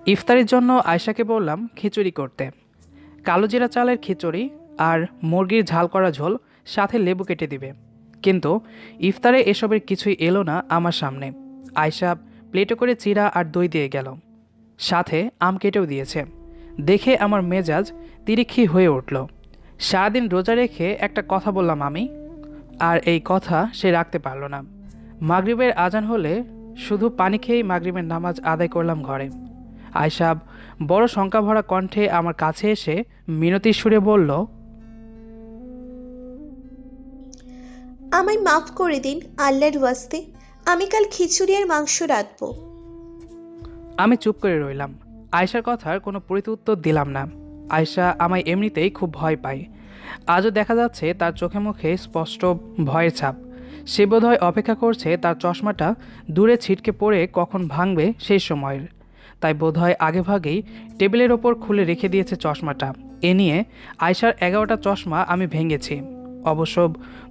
ইফতারির জন্য আয়শাকে বললাম খিচুড়ি করতে। কালো জিরা চালের খিচুড়ি আর মুরগির ঝাল করা ঝোল, সাথে লেবু কেটে দিবে। কিন্তু ইফতারে এসবের কিছুই এলো না আমার সামনে। আয়শা প্লেটে করে চিড়া আর দই দিয়ে গেল, সাথে আম কেটেও দিয়েছে। দেখে আমার মেজাজ তিরিক্ষি হয়ে উঠল। সারাদিন রোজা রেখে একটা কথা বললাম আমি, আর এই কথা সে রাখতে পারল না। মাগরিবের আজান হলে শুধু পানি খেয়েই মাগরিবের নামাজ আদায় করলাম ঘরে। আয়শা বড় শঙ্কাভরা কণ্ঠে আমার কাছে এসে মিনতির সুরে বলল, আমায় মাফ করে দিন আল্লাহর ওয়াস্তে। আমি কাল খিচুড়ি আর মাংস রাঁধবো। আমি চুপ করে রইলাম। আয়শার কথার কোনো প্রত্যুত্তর দিলাম না। আয়শা আমায় এমনিতেই খুব ভয় পায়। আজও দেখা যাচ্ছে তার চোখে মুখে স্পষ্ট ভয়ের ছাপ। সে বোধহয় অপেক্ষা করছে তার চশমাটা দূরে ছিটকে পড়ে কখন ভাঙবে সেই সময়ের। তাই বোধহয় আগেভাগেই টেবিলের ওপর খুলে রেখে দিয়েছে চশমাটা। এ নিয়ে আয়শার 11টা চশমা আমি ভেঙেছি। অবশ্য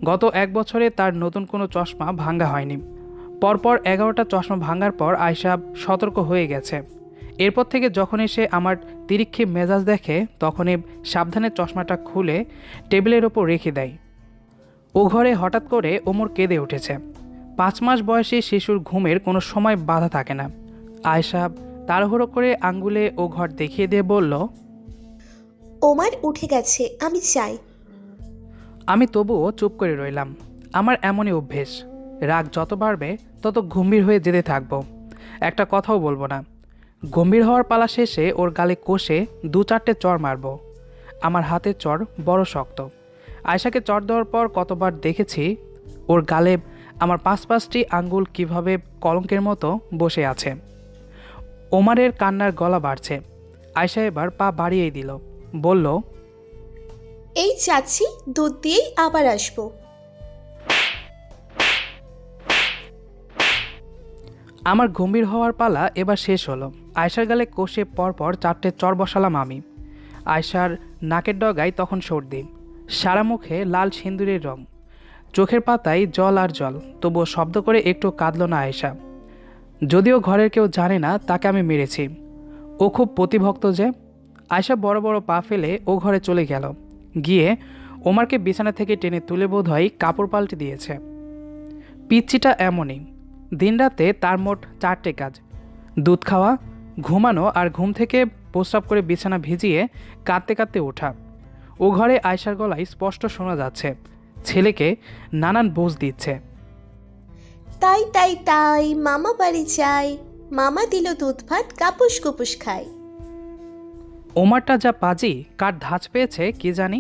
গত 1 বছরে তার নতুন কোনো চশমা ভাঙা হয়নি। পরপর 11টা চশমা ভাঙার পর আয়শা সতর্ক হয়ে গেছে। এরপর থেকে যখনই সে আমার তিরিক্ষি মেজাজ দেখে, তখনই সাবধানে চশমাটা খুলে টেবিলের ওপর রেখে দেয়। ও ঘরে হঠাৎ করে ওমর কেঁদে উঠেছে। 5 মাস বয়সী শিশুর ঘুমের কোনো সময় বাধা থাকে না। আয়শা তাড়াহুড়ো করে আঙ্গুলে ও ঘর দেখিয়ে দিয়ে বলল, ওমার উঠে গেছে, আমি চাই। আমি তবুও চুপ করে রইলাম। আমার এমনই অভ্যেস, রাগ যত বাড়বে তত গম্ভীর হয়ে যেতে থাকবো। একটা কথাও বলবো না। গম্ভীর হওয়ার পালা শেষে ওর গালে কষে 2-4টে চড় মারব। আমার হাতের চড় বড় শক্ত। আয়শাকে চড় দেওয়ার পর কতবার দেখেছি ওর গালে আমার 5-5টি আঙ্গুল কিভাবে কলঙ্কের মতো বসে আছে। ওমারের কান্নার গলা বাড়ছে। আয়শা এবার পা বাড়িয়েই দিল, বলল, এই চাচ্ছি, দুধ দিয়েই আবার আসবো। আমার গম্ভীর হওয়ার পালা এবার শেষ হলো। আয়শার গালে কষে পরপর 4টে চড় বসালাম আমি। আয়শার নাকের ডগায় তখন সর্দি, সারা মুখে লাল সিন্দুরের রং, চোখের পাতায় জল আর জল। তবুও শব্দ করে একটু কাঁদল না আয়শা। যদিও ঘরের কেউ জানে না তাকে আমি মেরেছি। ও খুব প্রতিভক্ত যে। আয়শা বড় বড় পা ফেলে ও ঘরে চলে গেল। গিয়ে ওমারকে বিছানা থেকে টেনে তুলে বোধহয় কাপড় পাল্টে দিয়েছে। পিচ্চিটা এমনই, দিনরাতে তার মোট 4টে কাজ: দুধ খাওয়া, ঘুমানো আর ঘুম থেকে প্রস্রাব করে বিছানা ভিজিয়ে কাঁদতে কাঁদতে ওঠা। ও ঘরে আয়শার গলায় স্পষ্ট শোনা যাচ্ছে ছেলেকে নানান বোঝ দিচ্ছে। তাই তাই তাই মামা বাড়ি যাই, মামা দিল দুধ ভাত কাপুস কুপুস খাই। ওমারটা যা পাজি, কার ধাঁচ পেয়েছে কি জানি।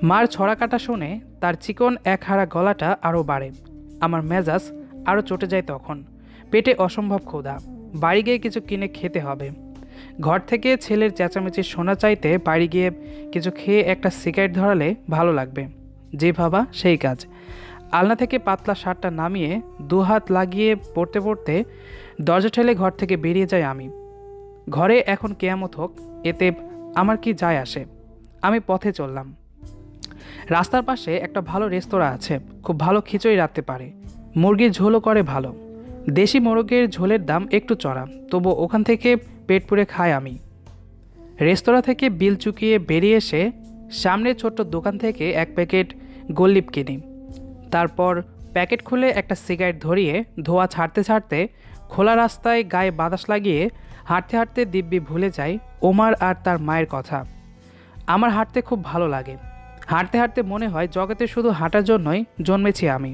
মার ছড়া কাটা শুনে তার চিকন একহারা গলাটা আরও বাড়ে। আমার মেজাজ আরও চটে যায় তখন। পেটে অসম্ভব ক্ষুধা। বাড়ি গিয়ে কিছু কিনে খেতে হবে। ঘর থেকে ছেলের চেঁচামেচি শোনা চাইতে বাড়ি গিয়ে কিছু খেয়ে একটা সিগারেট ধরালে ভালো লাগবে। যে ভাবা সেই কাজ। আলনা থেকে পাতলা শার্টটা নামিয়ে 2 হাত লাগিয়ে পড়তে পড়তে দরজা ঠেলে ঘর থেকে বেরিয়ে যাই আমি। ঘরে এখন কেয়ামত হোক, এতে আমার কি যায় আসে। আমি পথে চললাম। রাস্তার পাশে একটা ভালো রেস্তোরাঁ আছে, খুব ভালো খিচুড়ি রাঁধতে পারে, মুরগির ঝোলও করে ভালো। দেশি মোরগের ঝোলের দাম একটু চড়া, তবু ওখান থেকে পেট পুরে খাই আমি। রেস্তোরাঁ থেকে বিল চুকিয়ে বেরিয়ে এসে সামনে ছোট্ট দোকান থেকে 1 প্যাকেট গোল্লিপ কিনি। তারপর প্যাকেট খুলে একটা সিগারেট ধরিয়ে ধোঁয়া ছাড়তে ছাড়তে খোলা রাস্তায় গায়ে বাতাস লাগিয়ে হাঁটতে হাঁটতে দিব্যি ভুলে যাই ওমার আর তার মায়ের কথা। আমার হাঁটতে খুব ভালো লাগে। হাঁটতে হাঁটতে মনে হয় জগতে শুধু হাঁটার জন্যই জন্মেছি আমি।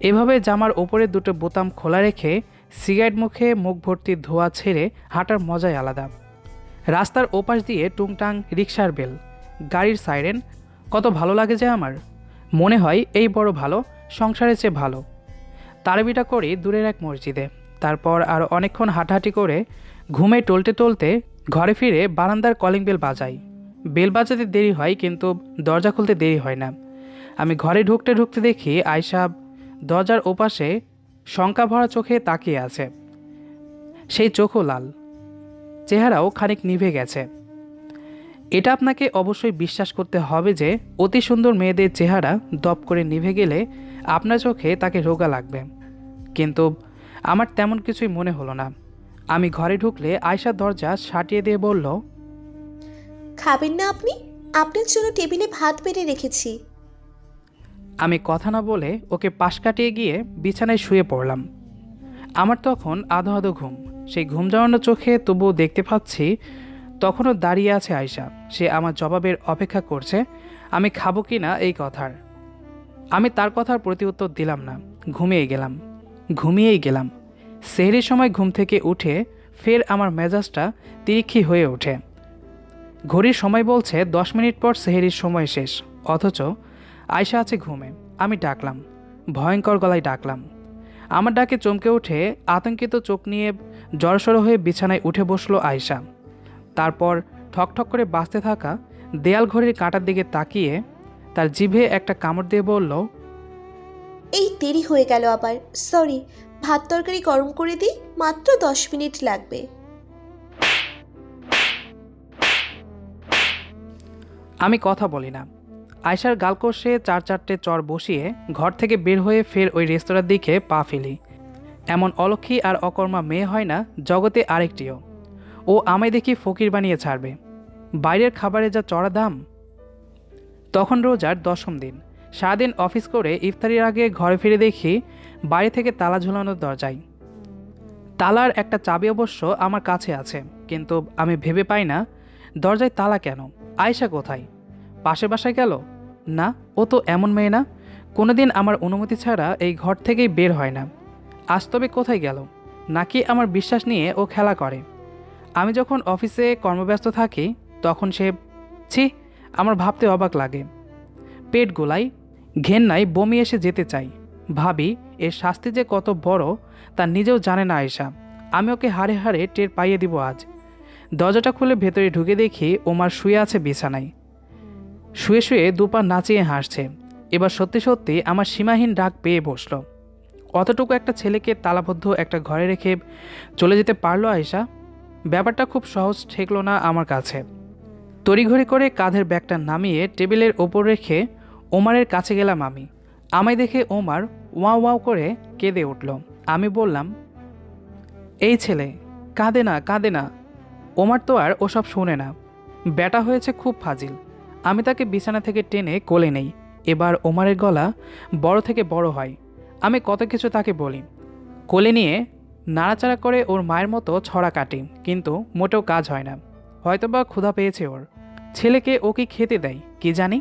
এভাবে জামার ওপরে 2টো বোতাম খোলা রেখে সিগারেট মুখে মুখ ভর্তি ধোঁয়া ছেড়ে হাঁটার মজাই আলাদা। রাস্তার ওপাশ দিয়ে টুংটাং রিকশার বেল, গাড়ির সাইরেন, কত ভালো লাগে যে আমার। মনে হয় এই বড় ভালো, সংসারের চেয়ে ভালো। তারাবিটা করি দূরের এক মসজিদে। তারপর আরও অনেকক্ষণ হাঁটাহাঁটি করে ঘুমে টলতে টলতে ঘরে ফিরে বারান্দার কলিং বেল বাজাই। বেল বাজাতে দেরি হয়, কিন্তু দরজা খুলতে দেরি হয় না। আমি ঘরে ঢুকতে ঢুকতে দেখি আয়শা দরজার ওপাশে শঙ্কা ভরা চোখে তাকিয়ে আছে। সেই চোখও লাল, চেহারাও খানিক নিভে গেছে। এটা আপনাকে অবশ্যই বিশ্বাস করতে হবে যে অতি সুন্দর মেয়েদের চেহারা দপ করে নিভে গেলে আপনার চোখে তাকে রোগা লাগবে। কিন্তু আমার তেমন কিছুই মনে হলো না। আমি ঘরে ঢুকলে আয়শা দরজা সাটিয়ে দিয়ে বলল, খাবেন না আপনি? আপনার জন্য টেবিলে ভাত বেড়ে রেখেছি। আমি কথা না বলে ওকে পাশ কাটিয়ে গিয়ে বিছানায় শুয়ে পড়লাম। আমার তখন আধো আধো ঘুম। সেই ঘুম জড়ানো চোখে তবুও দেখতে পাচ্ছি তখনও দাঁড়িয়ে আছে আয়শা। সে আমার জবাবের অপেক্ষা করছে আমি খাবো কি না এই কথার। আমি তার কথার প্রতি উত্তর দিলাম না। ঘুমিয়েই গেলাম। সেহরির সময় ঘুম থেকে উঠে ফের আমার মেজাজটা তিরিক্ষি হয়ে ওঠে। ঘড়ির সময় বলছে 10 মিনিট পর সেহরির সময় শেষ, অথচ আয়শা আছে ঘুমে। আমি ডাকলাম, ভয়ঙ্কর গলায় ডাকলাম। আমার ডাকে চমকে উঠে আতঙ্কিত চোখ নিয়ে জড়সড় হয়ে বিছানায় উঠে বসলো আয়শা। তারপর ঠকঠক করে বাজতে থাকা দেয়াল ঘড়ির কাঁটার দিকে তাকিয়ে তার জিভে একটা কামড় দিয়ে বলল, এই দেরি হয়ে গেল আবার। সরি, ভাত তরকারি গরম করে দিই, মাত্র 10 মিনিট লাগবে। আমি কথা বলি না। আয়শার গালকষে 4-4টে চর বসিয়ে ঘর থেকে বের হয়ে ফের ওই রেস্তোরাঁর দিকে পা ফেলি। এমন অলক্ষী আর অকর্মা মেয়ে হয় না জগতে আরেকটিও। ও আমায় দেখি ফকির বানিয়ে ছাড়বে। বাইরের খাবারে যা চড়া দাম। তখন রোজার 10ম দিন। সারাদিন অফিস করে ইফতারির আগে ঘরে ফিরে দেখি বাইরে থেকে তালা ঝুলানোর দরজায়। তালার একটা চাবি অবশ্য আমার কাছে আছে, কিন্তু আমি ভেবে পাই না দরজায় তালা কেন। আয়শা কোথায়? পাশের বাসায় গেল? না, ও তো এমন মেয়ে না, কোনোদিন আমার অনুমতি ছাড়া এই ঘর থেকেই বের হয় না। আজ তবে কোথায় গেল? নাকি আমার বিশ্বাস নিয়ে ও খেলা করে? আমি যখন অফিসে কর্মব্যস্ত থাকি তখন সে, ছি, আমার ভাবতে অবাক লাগে। পেট গোলাই, ঘেন্নায় বমি এসে যেতে চাই। ভাবি এর শাস্তি যে কত বড় তা নিজেও জানে না আয়শা। আমি ওকে হাড়ে হাড়ে টের পাইয়ে দিব আজ। দরজাটা খুলে ভেতরে ঢুকে দেখি ওমার শুয়ে আছে বিছানায়। শুয়ে শুয়ে দুপা নাচিয়ে হাসছে। এবার সত্যি সত্যি আমার সীমাহীন রাগ পেয়ে বসলো। অতটুকু একটা ছেলেকে তালাবদ্ধ একটা ঘরে রেখে চলে যেতে পারলো আয়শা? ব্যাপারটা খুব সহজ ঠেকলো না আমার কাছে। তড়িঘড়ি করে কাঁধের ব্যাগটা নামিয়ে টেবিলের ওপর রেখে ওমারের কাছে গেলাম আমি। আমায় দেখে ওমার ওয়াও ওয়াও করে কেঁদে উঠল। আমি বললাম, এই ছেলে কাঁদে না, কাঁদে না। ওমার তো আর ওসব শোনে না। ব্যাটা হয়েছে খুব ফাজিল। আমি তাকে বিছানা থেকে টেনে কোলে নেই। এবার ওমারের গলা বড় থেকে বড় হয়। আমি কত কিছু তাকে বলি। কোলে নিয়ে নাড়াচাড়া করে ওর মায়ের মতো ছড়া কাটি, কিন্তু মোটেও কাজ হয় না। হয়তোবা ক্ষুধা পেয়েছে ওর। ছেলেকে ও কি খেতে দেয় কি জানি।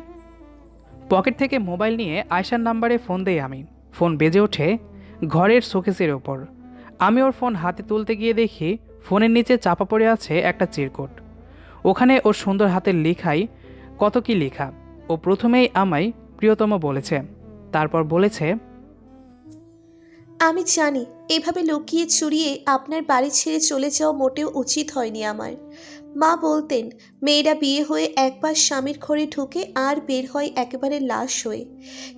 পকেট থেকে মোবাইল নিয়ে আয়শার নাম্বারে ফোন দেই আমি। ফোন বেজে ওঠে ঘরের শোকেসের ওপর। আমি ওর ফোন হাতে তুলতে গিয়ে দেখি ফোনের নিচে চাপা পড়ে আছে একটা চিরকুট। ওখানে ওর সুন্দর হাতের লেখাই কত কি লেখা। ও প্রথমেই আমায় প্রিয়তম বলেছে, তারপর বলেছে, আমি জানি এভাবে লুকিয়ে চুরিয়ে আপনার বাড়ি ছেড়ে চলে যাওয়া মোটেও উচিত হয়নি আমার। মা বলতেন মেয়েরা বিয়ে হয়ে একবার স্বামীর ঘরে ঢুকে আর বের হয় একেবারে লাশ হয়ে।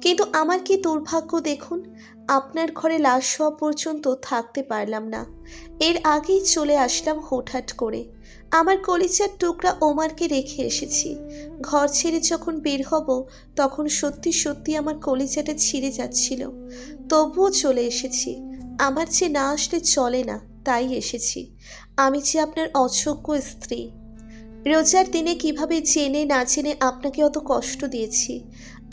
কিন্তু আমার কি দুর্ভাগ্য দেখুন, আপনার ঘরে লাশ হওয়া পর্যন্ত থাকতে পারলাম না। এর আগেই চলে আসলাম হুটহাট করে। আমার কলিজার টুকরা ওমারকে রেখে এসেছি। ঘর ছেড়ে যখন বের হব তখন সত্যি সত্যি আমার কলিজাটা ছিঁড়ে যাচ্ছিল। তবুও চলে এসেছি। আমার যে না আসলে চলে না, তাই এসেছি। আমি যে আপনার অযোগ্য স্ত্রী। রোজার দিনে কিভাবে জেনে না জেনে আপনাকে অত কষ্ট দিয়েছি।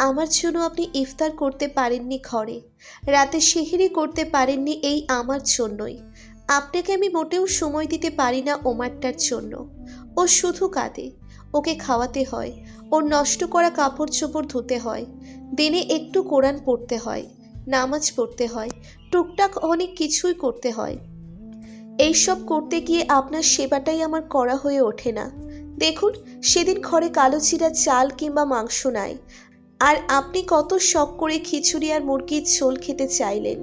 আমার জন্য আপনি ইফতার করতে পারেননি ঘরে, রাতে সেহরি করতে পারেননি এই আমার জন্যই। আপনাকে আমি মোটেও সময় দিতে পারি না ওমারটার জন্য। ও শুধু কাঁদে, ওকে খাওয়াতে হয়, ওর নষ্ট করা কাপড় চোপড় ধুতে হয়, দিনে একটু কোরআন পড়তে হয়, নামাজ পড়তে হয়, টুকটাক অনেক কিছুই করতে হয়। এইসব করতে গিয়ে আপনার সেবাটাই আমার করা হয়ে ওঠে না। দেখুন, সেদিন ঘরে কালো চিরা চাল কিংবা মাংস নাই, আর আপনি কত শখ করে খিচুড়ি আর মুরগির ঝোল খেতে চাইলেন।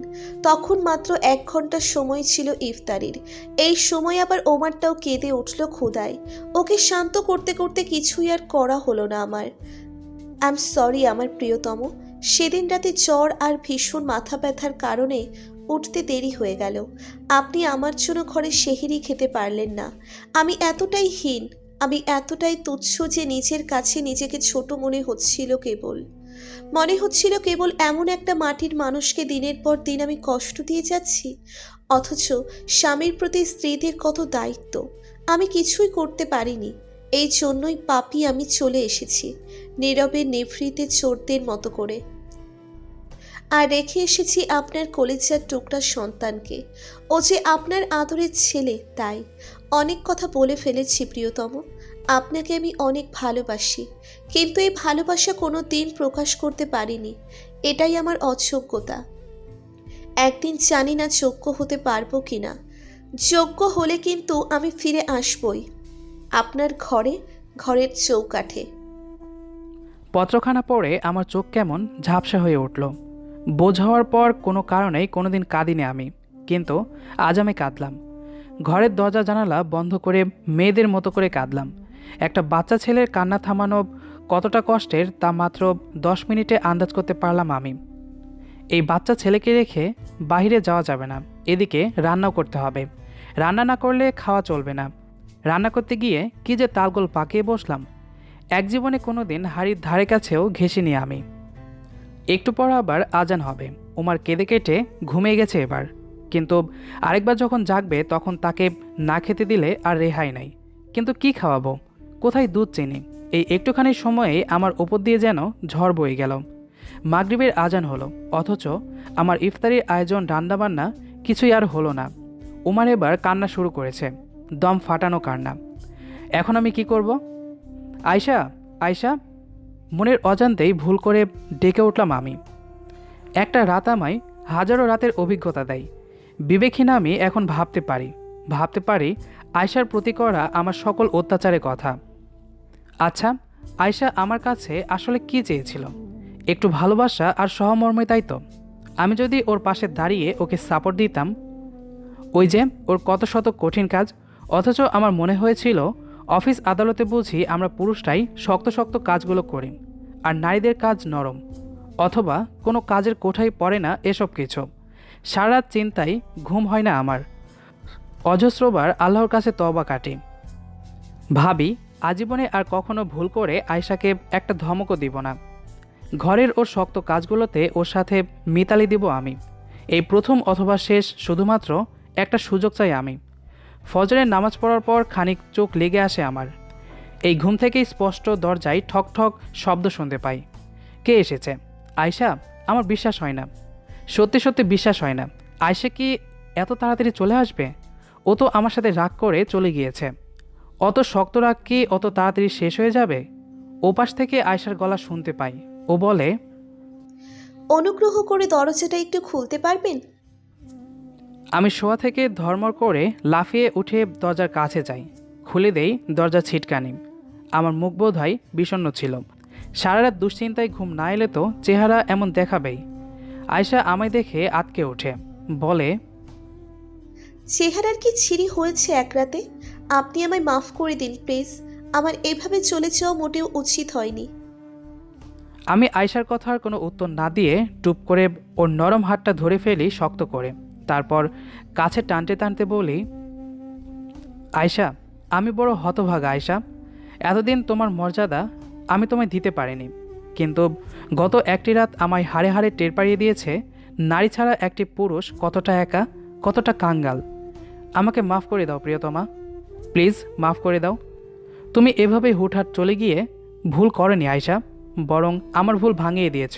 তখন মাত্র 1 ঘন্টা সময় ছিল ইফতারির। এই সময় আবার ওমারটাও কেঁদে উঠল ক্ষুধায়। ওকে শান্ত করতে করতে কিছুই আর করা হলো না আমার। আই এম সরি আমার প্রিয়তম। সেদিন রাতে জ্বর আর ভীষণ মাথা ব্যথার কারণে উঠতে দেরি হয়ে গেল। আপনি আমার জন্য ঘরে সেহরি খেতে পারলেন না। আমি এতটাই হীন, আমি এতটাই তুচ্ছ যে নিজের কাছে নিজেকে ছোট মনে হচ্ছিল কেবল এমন একটা মাটির মানুষকে দিনের পর দিন আমি কষ্ট দিয়ে যাচ্ছি। অথচ স্বামীর প্রতি স্ত্রীদের কত দায়িত্ব আমি কিছুই করতে পারিনি। এই জন্যই পাপী আমি চলে এসেছি নীরবে নিভৃতে চোরদের মতো করে। আর রেখে এসেছি আপনার কলিজার টুকরা সন্তানকে। ও যে আপনার আদরের ছেলে, তাই অনেক কথা বলে ফেলেছি প্রিয়তম। আপনাকে আমি অনেক ভালোবাসি, কিন্তু এই ভালোবাসা কোনো দিন প্রকাশ করতে পারিনি। এটাই আমার অযোগ্যতা। একদিন জানি না যোগ্য হতে পারবো কিনা। যোগ্য হলে কিন্তু আমি ফিরে আসবই আপনার ঘরে, ঘরের চৌকাঠে। পত্রখানা পড়ে আমার চোখ কেমন ঝাপসা হয়ে উঠল। বোঝ হওয়ার পর কোনো কারণেই কোনোদিন কাঁদিনি আমি, কিন্তু আজ আমি কাঁদলাম। ঘরের দরজা জানালা বন্ধ করে মেয়েদের মতো করে কাঁদলাম। একটা বাচ্চা ছেলের কান্না থামানো কতটা কষ্টের তা মাত্র 10 মিনিটে আন্দাজ করতে পারলাম আমি। এই বাচ্চা ছেলেকে রেখে বাইরে যাওয়া যাবে না, এদিকে রান্নাও করতে হবে। রান্না না করলে খাওয়া চলবে না। রান্না করতে গিয়ে কি যে তালগোল পাকিয়ে বসলাম। এক জীবনে কোনো দিন হাড়ির ধারে কাছেও ঘেঁষিনি আমি। একটু পর আবার আজান হবে। উমার কেঁদে কেটে ঘুমিয়ে গেছে এবার, কিন্তু আরেকবার যখন জাগবে তখন তাকে না খেতে দিলে আর রেহাই নাই। কিন্তু কি খাওয়াবো, কোথায় দুধ চিনি? এই একটুখানি সময়ে আমার ওপর দিয়ে যেন ঝড় বয়ে গেল। মাগরিবের আজান হলো, অথচ আমার ইফতারির আয়োজন রান্নাবান্না কিছুই আর হলো না। উমার এবার কান্না শুরু করেছে, দম ফাটানো কান্না। এখন আমি কি করব? আয়শা, আয়শা! মনের অজান্তেই ভুল করে ডেকে উঠলাম আমি। একটা রাত আমায় হাজারো রাতের অভিজ্ঞতা দেয়। বিবেকহীন আমি এখন ভাবতে পারি আয়শার প্রতি করা আমার সকল অত্যাচারের কথা। আচ্ছা, আয়শা আমার কাছে আসলে কি চেয়েছিল? একটু ভালোবাসা আর সহমর্মিতাই তো। আমি যদি ওর পাশে দাঁড়িয়ে ওকে সাপোর্ট দিতাম। ওই যে ওর কত শত কঠিন কাজ, অথচ আমার মনে হয়েছিল অফিস আদালতে বুঝি আমরা পুরুষরাই শক্ত শক্ত কাজগুলো করি, আর নারীদের কাজ নরম, অথবা কোনো কাজের কোঠায় পড়ে না এসব কিছু। সারা রাত চিন্তায় ঘুম হয় না আমার। অজস্রবার আল্লাহর কাছে তওবা কাটি। ভাবি আজীবনে আর কখনো ভুল করে আয়শাকে একটা ধমকও দিব না। ঘরের ওর শক্ত কাজগুলোতে ওর সাথে মিতালি দিব আমি। এই প্রথম অথবা শেষ, শুধুমাত্র একটা সুযোগ চাই আমি। ফজরের নামাজ পড়ার পর খানিক চোখ লেগে আসে আমার। এই ঘুম থেকেই স্পষ্ট দরজায় ঠক ঠক শব্দ শুনতে পাই। কে এসেছে? আয়শা? আমার বিশ্বাস হয় না, সত্যি সত্যি বিশ্বাস হয় না। আয়শা কি এত তাড়াতাড়ি চলে আসবে? ও তো আমার সাথে রাগ করে চলে গিয়েছে। অত শক্ত রাগ কি অত তাড়াতাড়ি শেষ হয়ে যাবে? ওপাশ থেকে আয়শার গলা শুনতে পাই। ও বলে, অনুগ্রহ করে দরজাটা একটু খুলতে পারবেন? আমি শোয়া থেকে ধর্মর করে লাফিয়ে উঠে দরজার কাছে যাই। খুলে দেই দরজা ছিটকানি। আমার মুখ বোধ হয় বিষণ্ণ ছিল। সারা রাত দুশ্চিন্তায় ঘুম না এলে তো চেহারা এমন দেখাবেই। আয়শা আমায় দেখে আটকে ওঠে, বলে, চেহারার কি ছিঁড়ি হয়েছে এক রাতে? আপনি আমায় মাফ করে দিন প্লিজ। আমার এভাবে চলে যাওয়া মোটেও উচিত হয়নি। আমি আয়শার কথার কোনো উত্তর না দিয়ে টুপ করে ওর নরম হাতটা ধরে ফেলি শক্ত করে। তারপর কাছে টানতে টানতে বলি, আয়শা, আমি বড় হতভাগা আয়শা। এতদিন তোমার মর্যাদা আমি তোমায় দিতে পারিনি, কিন্তু গত একটি রাত আমায় হাড়ে হাড়ে টের পাড়িয়ে দিয়েছে নারী ছাড়া একটি পুরুষ কতটা একা, কতটা কাঙ্গাল। আমাকে মাফ করে দাও প্রিয়তমা, প্লিজ মাফ করে দাও। তুমি এভাবে হুটহাট চলে গিয়ে ভুল করনি আয়শা, বরং আমার ভুল ভাঙিয়ে দিয়েছ।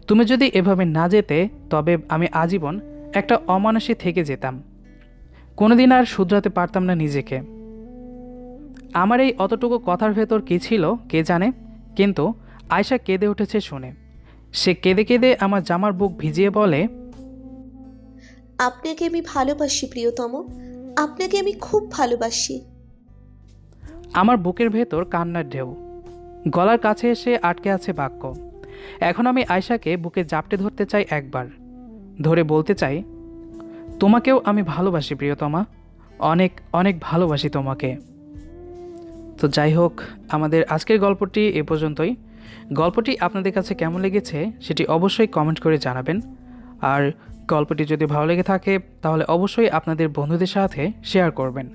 তুমি যদি এভাবে না যেতে তবে আমি আজীবন একটা অমানুষী থেকে যেতাম। কোনোদিন আর শুধরাতে পারতাম না নিজেকে। আমার এই অতটুকু কথার ভেতর কী ছিল কে জানে, কিন্তু আয়শা কেঁদে উঠেছে শুনে। সে কেঁদে কেঁদে আমার জামার বুক ভিজিয়ে বলে, আপনাকে আমি ভালোবাসি প্রিয়তম, আপনাকে আমি খুব ভালোবাসি। আমার বুকের ভেতর কান্নার ঢেউ, গলার কাছে এসে আটকে আছে বাক্য। এখন আমি আয়শাকে বুকে জাপটে ধরতে চাই, একবার ধরে বলতে চাই, তোমাকেও আমি ভালোবাসি প্রিয়তমা, অনেক অনেক ভালোবাসি তোমাকে। তো যাই হোক, আমাদের আজকের গল্পটি এ পর্যন্তই। গল্পটি আপনাদের কাছে কেমন লেগেছে সেটি অবশ্যই কমেন্ট করে জানাবেন। আর গল্পটি যদি ভালো লেগে থাকে তাহলে অবশ্যই আপনাদের বন্ধুদের সাথে শেয়ার করবেন।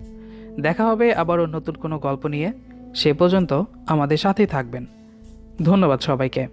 দেখা হবে আবারও নতুন কোনো গল্প নিয়ে। সে পর্যন্ত আমাদের সাথেই থাকবেন। ধন্যবাদ সবাইকে।